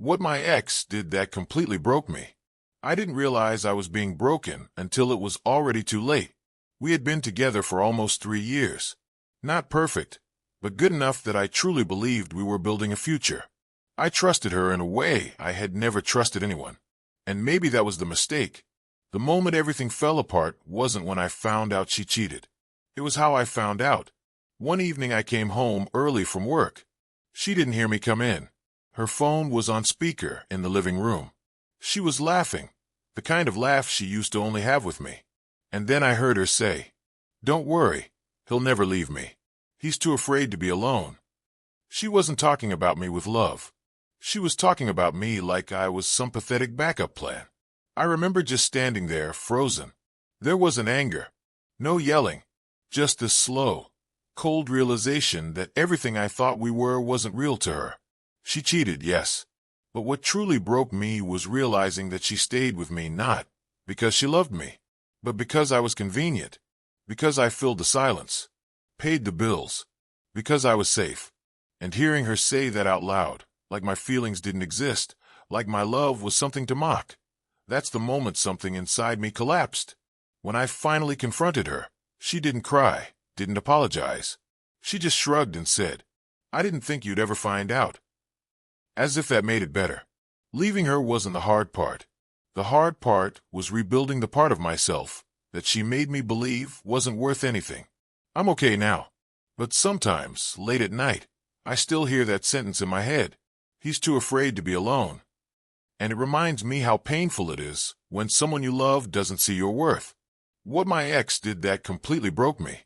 What my ex did that completely broke me. I didn't realize I was being broken until it was already too late. We had been together for almost 3 years. Not perfect, but good enough that I truly believed we were building a future. I trusted her in a way I had never trusted anyone. And maybe that was the mistake. The moment everything fell apart wasn't when I found out she cheated. It was how I found out. One evening I came home early from work. She didn't hear me come in. Her phone was on speaker in the living room. She was laughing, the kind of laugh she used to only have with me. And then I heard her say, "Don't worry, he'll never leave me. He's too afraid to be alone." She wasn't talking about me with love. She was talking about me like I was some pathetic backup plan. I remember just standing there, frozen. There wasn't anger, no yelling, just this slow, cold realization that everything I thought we were wasn't real to her. She cheated, yes. But what truly broke me was realizing that she stayed with me not because she loved me, but because I was convenient, because I filled the silence, paid the bills, because I was safe. And hearing her say that out loud, like my feelings didn't exist, like my love was something to mock, that's the moment something inside me collapsed. When I finally confronted her, she didn't cry, didn't apologize. She just shrugged and said, "I didn't think you'd ever find out." As if that made it better. Leaving her wasn't the hard part. The hard part was rebuilding the part of myself that she made me believe wasn't worth anything. I'm okay now. But sometimes, late at night, I still hear that sentence in my head. He's too afraid to be alone. And it reminds me how painful it is when someone you love doesn't see your worth. What my ex did that completely broke me.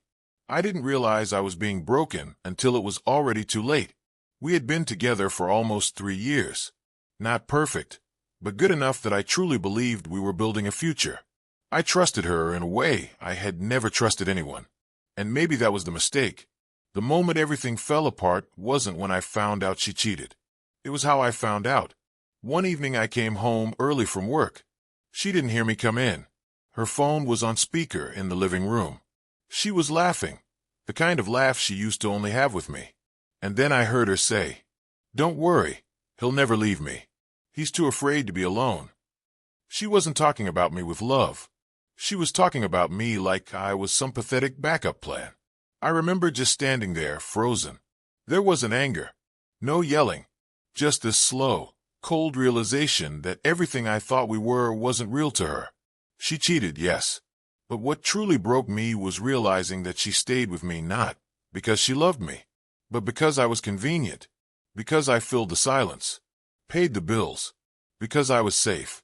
I didn't realize I was being broken until it was already too late. We had been together for almost 3 years. Not perfect, but good enough that I truly believed we were building a future. I trusted her in a way I had never trusted anyone. And maybe that was the mistake. The moment everything fell apart wasn't when I found out she cheated. It was how I found out. One evening I came home early from work. She didn't hear me come in. Her phone was on speaker in the living room. She was laughing, the kind of laugh she used to only have with me. And then I heard her say, "Don't worry, he'll never leave me. He's too afraid to be alone." She wasn't talking about me with love. She was talking about me like I was some pathetic backup plan. I remember just standing there, frozen. There wasn't anger, no yelling, just this slow, cold realization that everything I thought we were wasn't real to her. She cheated, yes. But what truly broke me was realizing that she stayed with me not because she loved me, but because I was convenient, because I filled the silence, paid the bills, because I was safe.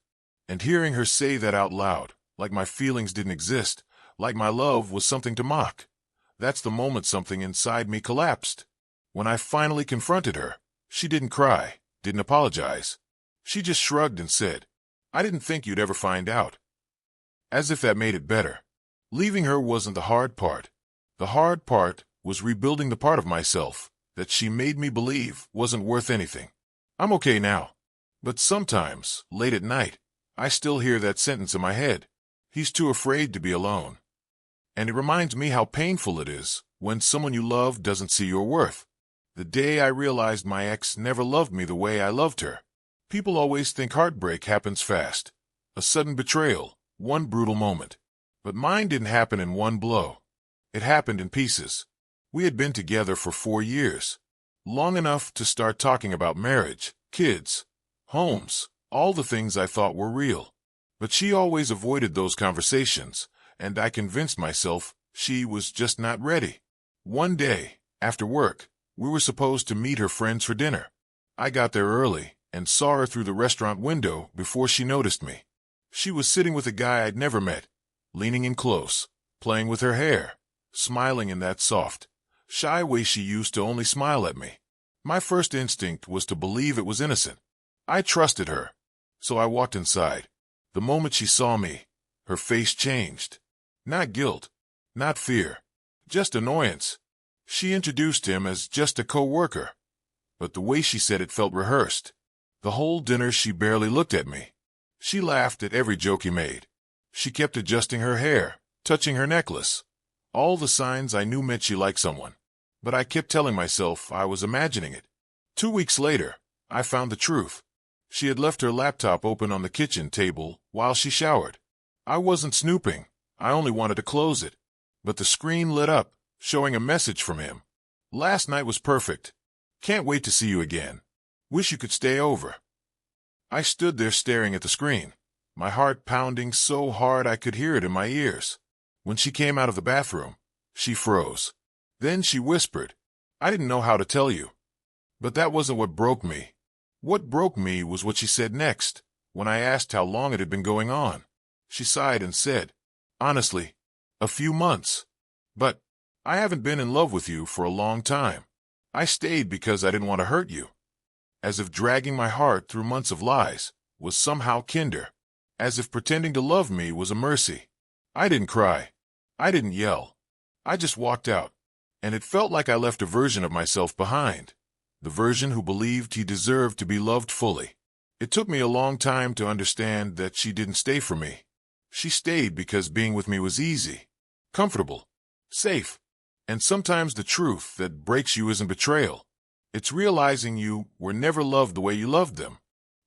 And hearing her say that out loud, like my feelings didn't exist, like my love was something to mock, that's the moment something inside me collapsed. When I finally confronted her, she didn't cry, didn't apologize. She just shrugged and said, "I didn't think you'd ever find out." As if that made it better. Leaving her wasn't the hard part. The hard part was rebuilding the part of myself that she made me believe wasn't worth anything. I'm okay now. But sometimes, late at night, I still hear that sentence in my head. He's too afraid to be alone. And it reminds me how painful it is when someone you love doesn't see your worth. The day I realized my ex never loved me the way I loved her. People always think heartbreak happens fast. A sudden betrayal, one brutal moment. But mine didn't happen in one blow. It happened in pieces. We had been together for 4 years. Long enough to start talking about marriage, kids, homes, all the things I thought were real. But she always avoided those conversations, and I convinced myself she was just not ready. One day, after work, we were supposed to meet her friends for dinner. I got there early and saw her through the restaurant window before she noticed me. She was sitting with a guy I'd never met, leaning in close, playing with her hair, smiling in that soft, shy way she used to only smile at me. My first instinct was to believe it was innocent. I trusted her, so I walked inside. The moment she saw me, her face changed. Not guilt, not fear, just annoyance. She introduced him as just a co-worker, but the way she said it felt rehearsed. The whole dinner she barely looked at me. She laughed at every joke he made. She kept adjusting her hair, touching her necklace. All the signs I knew meant she liked someone. But I kept telling myself I was imagining it. 2 weeks later, I found the truth. She had left her laptop open on the kitchen table while she showered. I wasn't snooping. I only wanted to close it. But the screen lit up, showing a message from him. Last night was perfect. Can't wait to see you again. Wish you could stay over. I stood there staring at the screen, my heart pounding so hard I could hear it in my ears. When she came out of the bathroom, she froze. Then she whispered, "I didn't know how to tell you." But that wasn't what broke me. What broke me was what she said next, when I asked how long it had been going on. She sighed and said, "Honestly, a few months. But I haven't been in love with you for a long time. I stayed because I didn't want to hurt you." As if dragging my heart through months of lies was somehow kinder. As if pretending to love me was a mercy. I didn't cry. I didn't yell. I just walked out. And it felt like I left a version of myself behind. The version who believed he deserved to be loved fully. It took me a long time to understand that she didn't stay for me. She stayed because being with me was easy, comfortable, safe. And sometimes the truth that breaks you isn't betrayal. It's realizing you were never loved the way you loved them.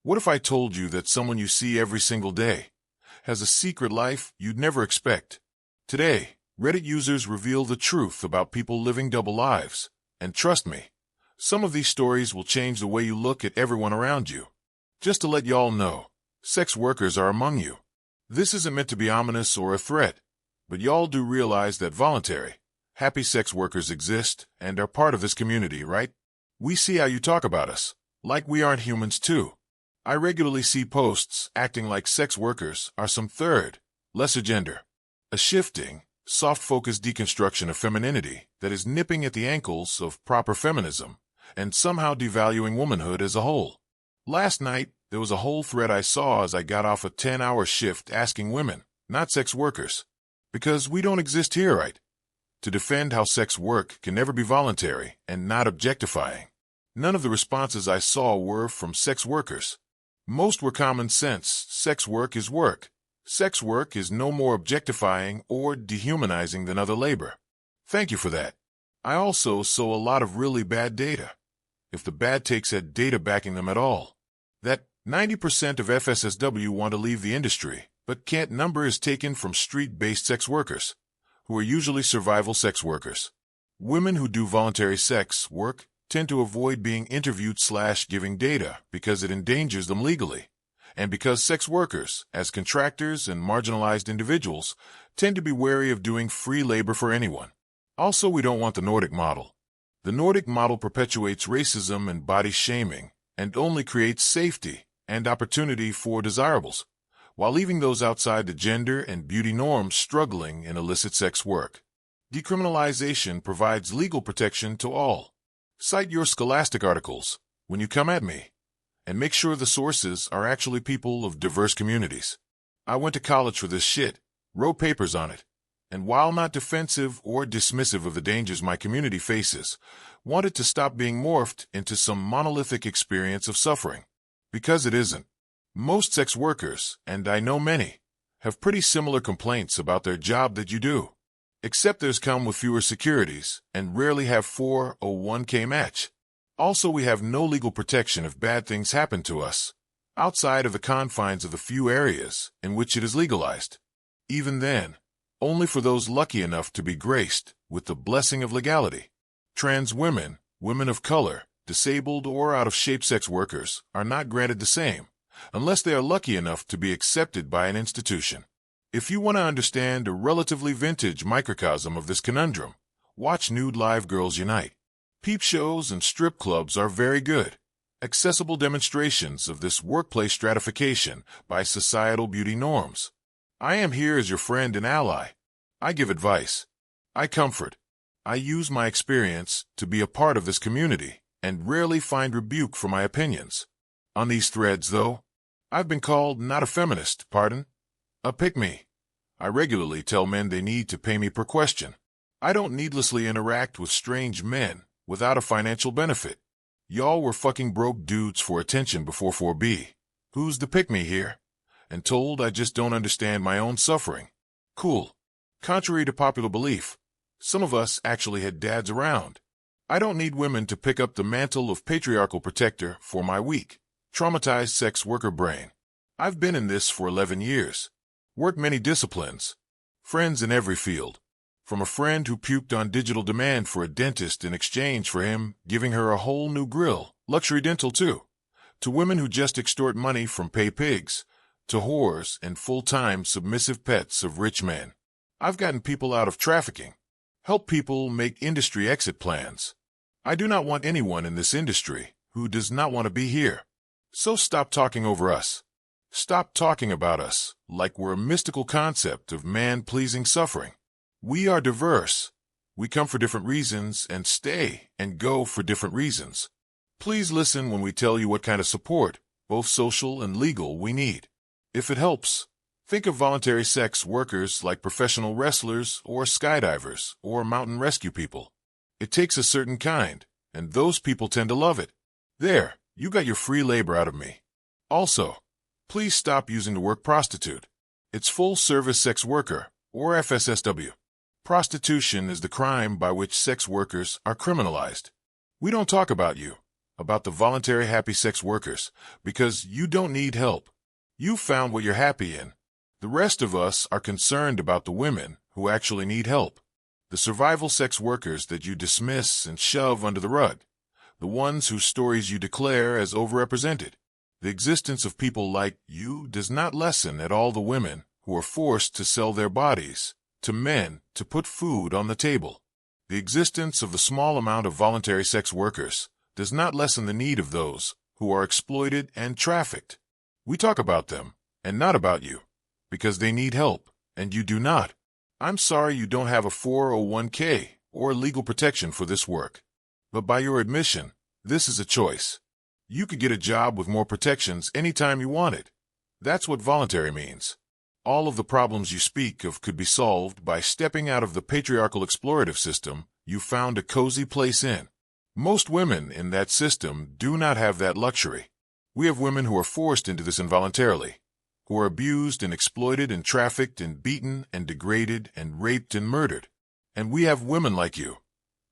What if I told you that someone you see every single day has a secret life you'd never expect? Today, Reddit users reveal the truth about people living double lives. And trust me, some of these stories will change the way you look at everyone around you. Just to let y'all know, sex workers are among you. This isn't meant to be ominous or a threat, but y'all do realize that voluntary, happy sex workers exist and are part of this community, right? We see how you talk about us, like we aren't humans too. I regularly see posts acting like sex workers are some third, lesser gender. A shifting, soft-focused deconstruction of femininity that is nipping at the ankles of proper feminism and somehow devaluing womanhood as a whole. Last night, there was a whole thread I saw as I got off a 10-hour shift asking women, not sex workers, because we don't exist here, right? To defend how sex work can never be voluntary and not objectifying. None of the responses I saw were from sex workers. Most were common sense. Sex work is work. Sex work is no more objectifying or dehumanizing than other labor. Thank you for that. I also saw a lot of really bad data. If the bad takes had data backing them at all. That 90% of FSSW want to leave the industry, but can't number is taken from street-based sex workers, who are usually survival sex workers. Women who do voluntary sex work tend to avoid being interviewed/giving data because it endangers them legally, and because sex workers, as contractors and marginalized individuals, tend to be wary of doing free labor for anyone. Also, we don't want the Nordic model. The Nordic model perpetuates racism and body shaming, and only creates safety and opportunity for desirables, while leaving those outside the gender and beauty norms struggling in illicit sex work. Decriminalization provides legal protection to all. Cite your Scholastic articles when you come at me, and make sure the sources are actually people of diverse communities. I went to college for this shit, wrote papers on it, and while not defensive or dismissive of the dangers my community faces, wanted to stop being morphed into some monolithic experience of suffering. Because it isn't. Most sex workers, and I know many, have pretty similar complaints about their job that you do. Except theirs come with fewer securities and rarely have 401k match. Also, we have no legal protection if bad things happen to us, outside of the confines of the few areas in which it is legalized. Even then, only for those lucky enough to be graced with the blessing of legality. Trans women, women of color, disabled or out-of-shape sex workers are not granted the same, unless they are lucky enough to be accepted by an institution. If you want to understand a relatively vintage microcosm of this conundrum, watch Nude Live Girls Unite. Peep shows and strip clubs are very good, accessible demonstrations of this workplace stratification by societal beauty norms. I am here as your friend and ally. I give advice. I comfort. I use my experience to be a part of this community and rarely find rebuke for my opinions. On these threads, though, I've been called not a feminist, pardon, a pick-me. I regularly tell men they need to pay me per question. I don't needlessly interact with strange men without a financial benefit. Y'all were fucking broke dudes for attention before 4B. Who's the pick-me here? And told I just don't understand my own suffering. Cool. Contrary to popular belief, some of us actually had dads around. I don't need women to pick up the mantle of patriarchal protector for my weak, Traumatized sex worker brain. I've been in this for 11 years. Worked many disciplines. Friends in every field. From a friend who puked on digital demand for a dentist in exchange for him giving her a whole new grill, luxury dental too, to women who just extort money from pay pigs, to whores and full-time submissive pets of rich men. I've gotten people out of trafficking. Help people make industry exit plans. I do not want anyone in this industry who does not want to be here. So stop talking over us. Stop talking about us like we're a mystical concept of man-pleasing suffering. We are diverse. We come for different reasons and stay and go for different reasons. Please listen when we tell you what kind of support, both social and legal, we need. If it helps, think of voluntary sex workers like professional wrestlers or skydivers or mountain rescue people. It takes a certain kind, and those people tend to love it. There, you got your free labor out of me. Also, please stop using the word prostitute. It's full-service sex worker, or FSSW. Prostitution is the crime by which sex workers are criminalized. We don't talk about you, about the voluntary happy sex workers, because you don't need help. You found what you're happy in. The rest of us are concerned about the women who actually need help. The survival sex workers that you dismiss and shove under the rug. The ones whose stories you declare as overrepresented. The existence of people like you does not lessen at all the women who are forced to sell their bodies to men to put food on the table. The existence of the small amount of voluntary sex workers does not lessen the need of those who are exploited and trafficked. We talk about them, and not about you, because they need help, and you do not. I'm sorry you don't have a 401k or legal protection for this work. But by your admission, this is a choice. You could get a job with more protections anytime you want it. That's what voluntary means. All of the problems you speak of could be solved by stepping out of the patriarchal explorative system you found a cozy place in. Most women in that system do not have that luxury. We have women who are forced into this involuntarily, who are abused and exploited and trafficked and beaten and degraded and raped and murdered. And we have women like you,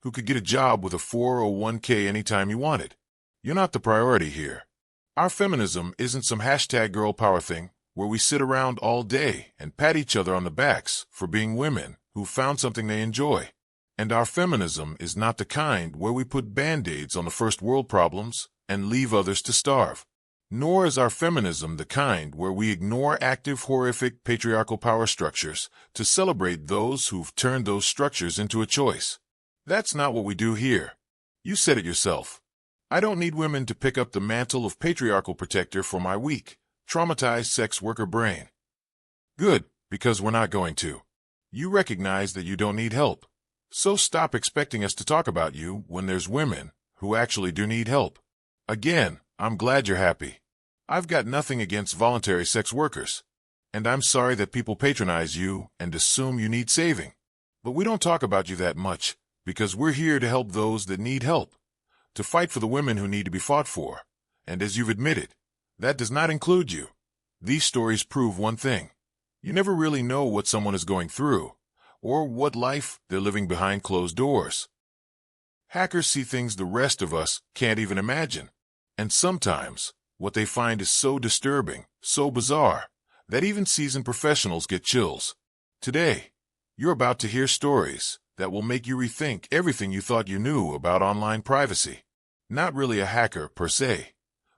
who could get a job with a 401k anytime you wanted. You're not the priority here. Our feminism isn't some hashtag girl power thing where we sit around all day and pat each other on the backs for being women who found something they enjoy. And our feminism is not the kind where we put band-aids on the first world problems and leave others to starve. Nor is our feminism the kind where we ignore active, horrific patriarchal power structures to celebrate those who've turned those structures into a choice. That's not what we do here. You said it yourself. I don't need women to pick up the mantle of patriarchal protector for my weak, traumatized sex worker brain. Good, because we're not going to. You recognize that you don't need help. So stop expecting us to talk about you when there's women who actually do need help. Again, I'm glad you're happy. I've got nothing against voluntary sex workers. And I'm sorry that people patronize you and assume you need saving. But we don't talk about you that much, because we're here to help those that need help. To fight for the women who need to be fought for. And as you've admitted, that does not include you. These stories prove one thing. You never really know what someone is going through, or what life they're living behind closed doors. Hackers see things the rest of us can't even imagine. And sometimes, what they find is so disturbing, so bizarre, that even seasoned professionals get chills. Today, you're about to hear stories that will make you rethink everything you thought you knew about online privacy. Not really a hacker per se,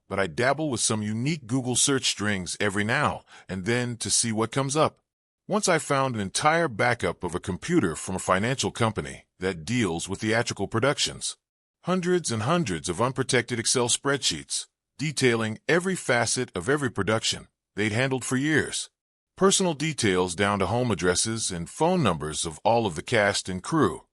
but I dabble with some unique Google search strings every now and then to see what comes up. Once I found an entire backup of a computer from a financial company that deals with theatrical productions. Hundreds and hundreds of unprotected Excel spreadsheets detailing every facet of every production they'd handled for years. Personal details down to home addresses and phone numbers of all of the cast and crew,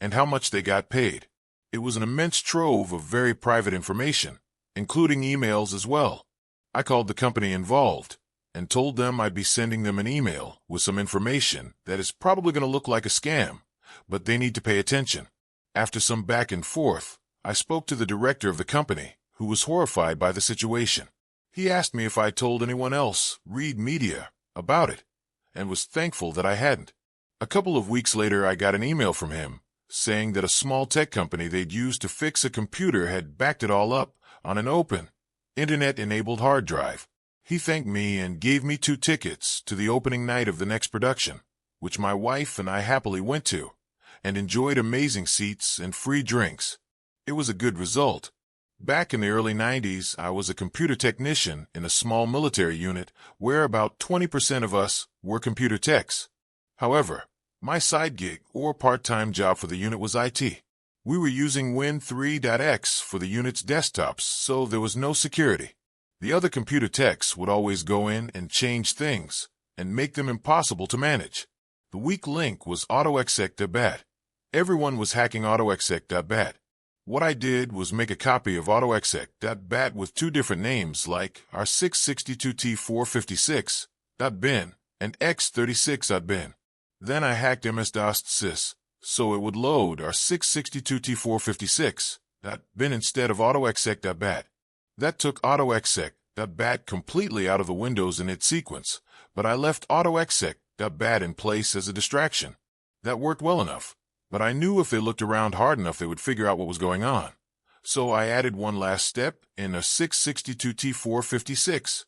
and how much they got paid. It was an immense trove of very private information, including emails as well. I called the company involved and told them I'd be sending them an email with some information that is probably going to look like a scam, but they need to pay attention. After some back and forth, I spoke to the director of the company, who was horrified by the situation. He asked me if I told anyone else, read media, about it, and was thankful that I hadn't. A couple of weeks later, I got an email from him saying that a small tech company they'd used to fix a computer had backed it all up on an open, internet-enabled hard drive. He thanked me and gave me 2 tickets to the opening night of the next production, which my wife and I happily went to, and enjoyed amazing seats and free drinks. It was a good result. Back in the early 90s, I was a computer technician in a small military unit where about 20% of us were computer techs. However, my side gig or part-time job for the unit was IT. We were using Win3.x for the unit's desktops, so there was no security. The other computer techs would always go in and change things and make them impossible to manage. The weak link was AutoExec.bat. Everyone was hacking AutoExec.bat. What I did was make a copy of AutoExec.bat with 2 different names like our 662T456.bin and x36.bin. Then I hacked MS-DOS so it would load our 662T456.bin instead of AutoExec.bat. That took AutoExec.bat completely out of the windows in its sequence, but I left AutoExec.bat in place as a distraction. That worked well enough, but I knew if they looked around hard enough they would figure out what was going on. So I added one last step in a 662T456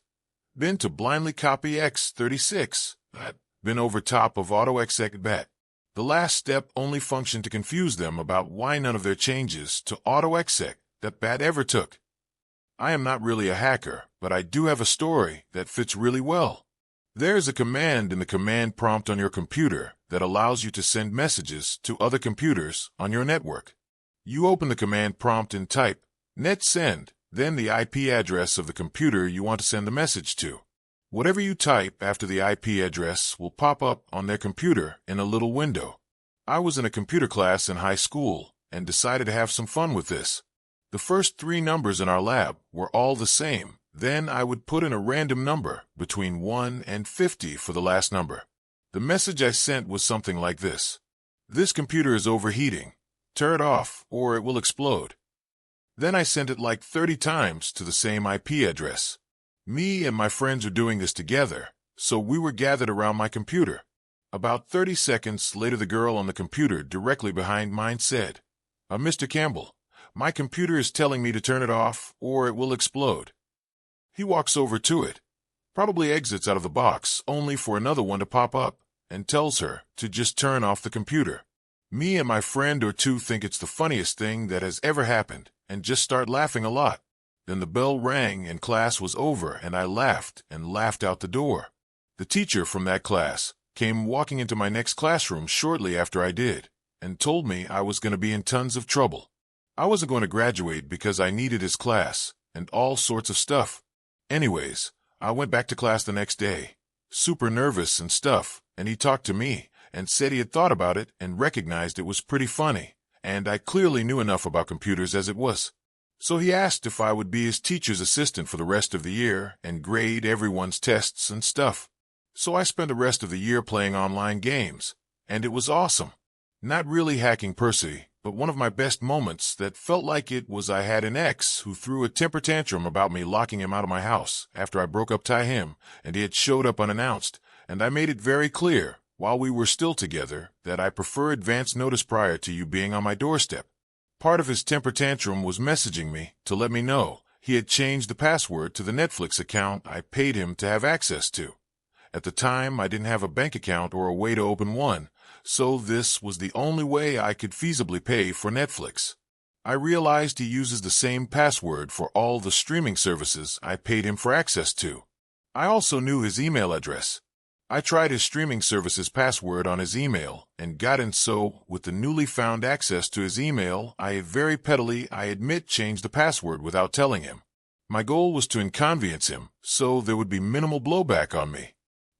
bin to blindly copy x36.bin over top of AutoExec.bat. The last step only functioned to confuse them about why none of their changes to AutoExec.bat ever took. I am not really a hacker, but I do have a story that fits really well. There's a command in the command prompt on your computer that allows you to send messages to other computers on your network. You open the command prompt and type netsend, then the IP address of the computer you want to send the message to. Whatever you type after the IP address will pop up on their computer in a little window. I was in a computer class in high school and decided to have some fun with this. The first 3 numbers in our lab were all the same. Then I would put in a random number between 1 and 50 for the last number. The message I sent was something like this: "This computer is overheating. Turn it off or it will explode." Then I sent it like 30 times to the same IP address. Me and my friends are doing this together, so we were gathered around my computer. About 30 seconds later, the girl on the computer directly behind mine said, "Mr. Campbell, my computer is telling me to turn it off or it will explode." He walks over to it, probably exits out of the box only for another one to pop up, and tells her to just turn off the computer. Me and my friend or 2 think it's the funniest thing that has ever happened and just start laughing a lot. Then the bell rang and class was over and I laughed and laughed out the door. The teacher from that class came walking into my next classroom shortly after I did and told me I was going to be in tons of trouble. I wasn't going to graduate because I needed his class and all sorts of stuff. Anyways, I went back to class the next day, super nervous and stuff, and he talked to me and said he had thought about it and recognized it was pretty funny, and I clearly knew enough about computers as it was. So he asked if I would be his teacher's assistant for the rest of the year and grade everyone's tests and stuff. So I spent the rest of the year playing online games, and it was awesome. Not really hacking per se, but one of my best moments that felt like it was I had an ex who threw a temper tantrum about me locking him out of my house after I broke up to him, and he had showed up unannounced, and I made it very clear, while we were still together, that I prefer advance notice prior to you being on my doorstep. Part of his temper tantrum was messaging me to let me know he had changed the password to the Netflix account I paid him to have access to. At the time, I didn't have a bank account or a way to open one, so this was the only way I could feasibly pay for Netflix. I realized he uses the same password for all the streaming services I paid him for access to. I also knew his email address. I tried his streaming services password on his email and got in, so with the newly found access to his email, I very pettily, I admit, changed the password without telling him. My goal was to inconvenience him, so there would be minimal blowback on me.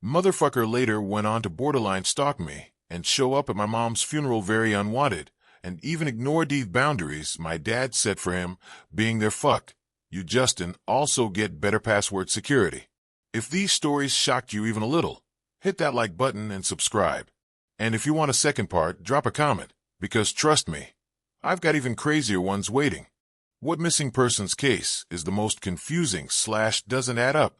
Motherfucker later went on to borderline stalk me and show up at my mom's funeral very unwanted, and even ignore the boundaries my dad set for him, being there. Fuck you, Justin. Also get better password security. If these stories shocked you even a little, hit that like button and subscribe. And if you want a second part, drop a comment, because trust me, I've got even crazier ones waiting. What missing persons case is the most confusing / doesn't add up?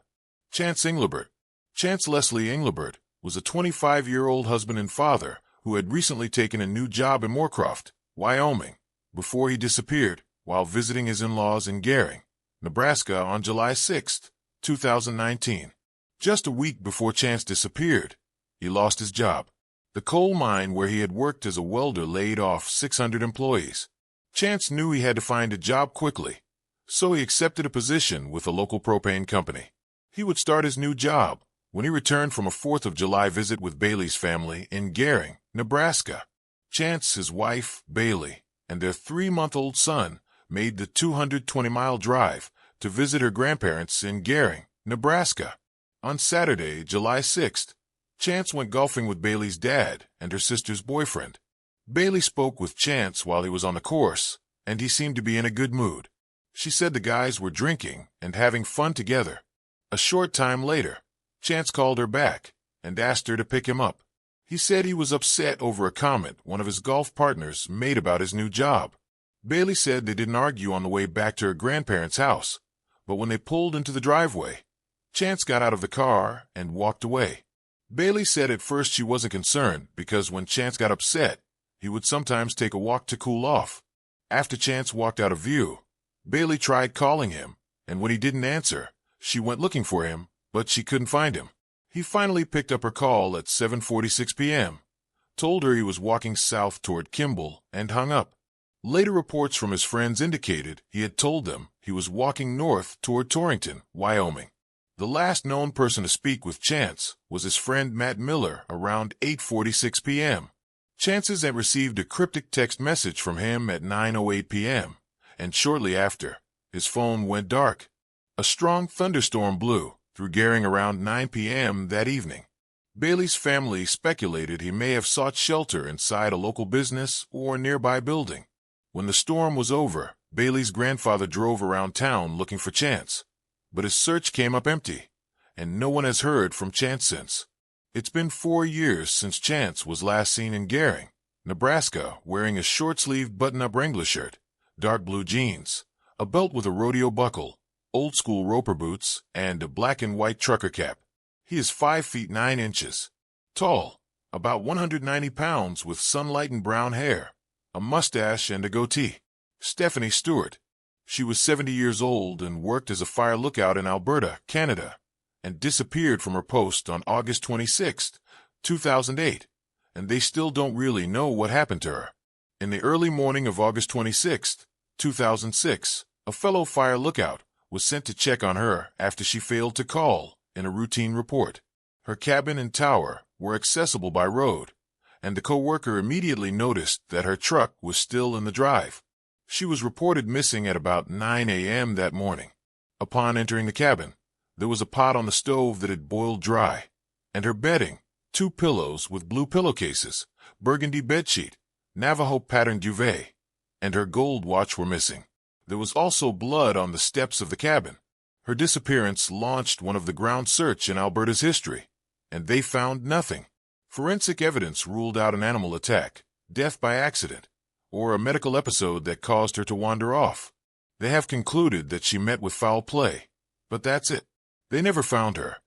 Chance Englebert. Chance Leslie Englebert was a 25-year-old husband and father who had recently taken a new job in Moorcroft, Wyoming, before he disappeared while visiting his in-laws in Gering. Nebraska on July 6, 2019. Just a week before Chance disappeared, he lost his job. The coal mine where he had worked as a welder laid off 600 employees. Chance knew he had to find a job quickly, so he accepted a position with a local propane company. He would start his new job when he returned from a 4th of July visit with Bailey's family in Gering, Nebraska. Chance, his wife, Bailey, and their 3-month-old son made the 220-mile drive to visit her grandparents in Gering, Nebraska. On Saturday, July 6th, Chance went golfing with Bailey's dad and her sister's boyfriend. Bailey spoke with Chance while he was on the course, and he seemed to be in a good mood. She said the guys were drinking and having fun together. A short time later, Chance called her back and asked her to pick him up. He said he was upset over a comment one of his golf partners made about his new job. Bailey said they didn't argue on the way back to her grandparents' house, but when they pulled into the driveway, Chance got out of the car and walked away. Bailey said at first she wasn't concerned because when Chance got upset, he would sometimes take a walk to cool off. After Chance walked out of view, Bailey tried calling him, and when he didn't answer, she went looking for him, but she couldn't find him. He finally picked up her call at 7:46 p.m., told her he was walking south toward Kimball, and hung up. Later reports from his friends indicated he had told them he was walking north toward Torrington, Wyoming. The last known person to speak with Chance was his friend Matt Miller around 8:46 p.m. Chance's had received a cryptic text message from him at 9:08 p.m., and shortly after, his phone went dark. A strong thunderstorm blew through Gering around 9 p.m. that evening. Bailey's family speculated he may have sought shelter inside a local business or nearby building. When the storm was over, Bailey's grandfather drove around town looking for Chance, but his search came up empty, and no one has heard from Chance since. It's been 4 years since Chance was last seen in Gering, Nebraska, wearing a short-sleeved button-up Wrangler shirt, dark blue jeans, a belt with a rodeo buckle, old-school roper boots, and a black and white trucker cap. He is 5 feet 9 inches tall, about 190 pounds, with sunlight-and brown hair, a mustache, and a goatee. Stephanie Stewart. She was 70 years old and worked as a fire lookout in Alberta, Canada, and disappeared from her post on August 26, 2008, and they still don't really know what happened to her. In the early morning of August 26, 2006, a fellow fire lookout was sent to check on her after she failed to call in a routine report. Her cabin and tower were accessible by road, and the co-worker immediately noticed that her truck was still in the drive. She was reported missing at about 9 a.m. that morning. Upon entering the cabin, there was a pot on the stove that had boiled dry, and her bedding, 2 pillows with blue pillowcases, burgundy bedsheet, Navajo-patterned duvet, and her gold watch were missing. There was also blood on the steps of the cabin. Her disappearance launched one of the ground search in Alberta's history, and they found nothing. Forensic evidence ruled out an animal attack, death by accident, or a medical episode that caused her to wander off. They have concluded that she met with foul play, but that's it. They never found her,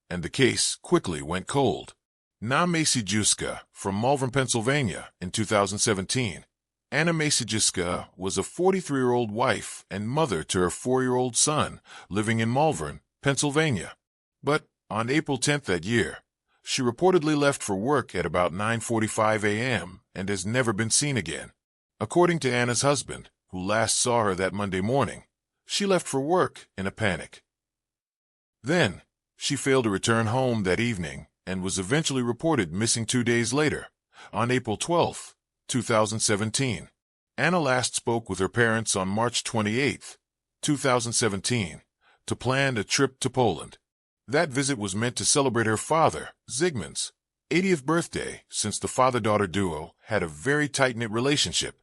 and the case quickly went cold. Na Maciejewska from Malvern, Pennsylvania, in 2017. Anna Maciejewska was a 43-year-old wife and mother to her 4-year-old son living in Malvern, Pennsylvania. But on April 10th that year, she reportedly left for work at about 9:45 a.m. and has never been seen again. According to Anna's husband, who last saw her that Monday morning, she left for work in a panic. Then, she failed to return home that evening and was eventually reported missing 2 days later, on April 12, 2017. Anna last spoke with her parents on March 28, 2017, to plan a trip to Poland. That visit was meant to celebrate her father, Zygmunt's 80th birthday, since the father-daughter duo had a very tight-knit relationship.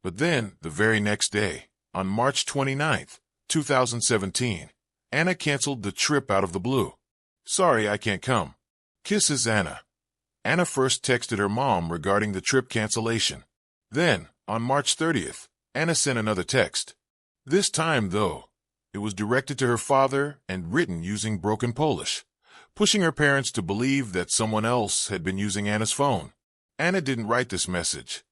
But then, the very next day, on March 29, 2017, Anna canceled the trip out of the blue. "Sorry, I can't come. Kisses, Anna." Anna first texted her mom regarding the trip cancellation. Then, on March 30th, Anna sent another text. This time, though, it was directed to her father and written using broken Polish, pushing her parents to believe that someone else had been using Anna's phone. Anna didn't write this message,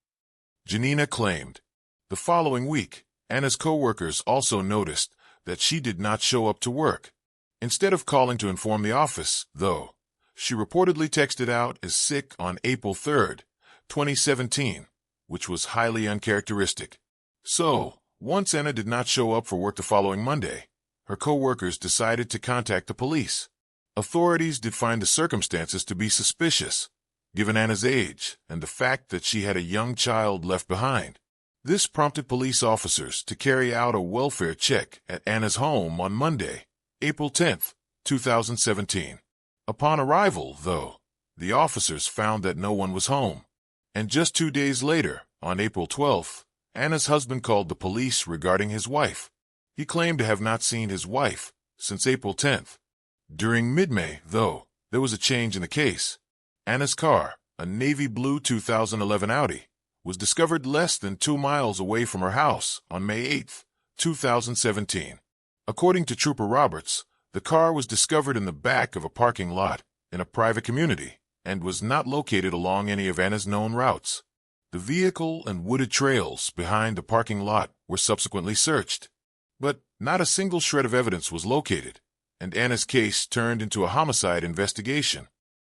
Janina claimed. The following week, Anna's co-workers also noticed that she did not show up to work. Instead of calling to inform the office, though, she reportedly texted out as sick on April 3, 2017, which was highly uncharacteristic. So, once Anna did not show up for work the following Monday, her co-workers decided to contact the police. Authorities did find the circumstances to be suspicious, given Anna's age and the fact that she had a young child left behind. This prompted police officers to carry out a welfare check at Anna's home on Monday, April 10, 2017. Upon arrival, though, the officers found that no one was home. And just 2 days later, on April 12th, Anna's husband called the police regarding his wife. He claimed to have not seen his wife since April 10th. During mid-May, though, there was a change in the case. Anna's car, a navy blue 2011 Audi, was discovered less than 2 miles away from her house on May 8, 2017. According to Trooper Roberts, the car was discovered in the back of a parking lot in a private community and was not located along any of Anna's known routes. The vehicle and wooded trails behind the parking lot were subsequently searched, but not a single shred of evidence was located, and Anna's case turned into a homicide investigation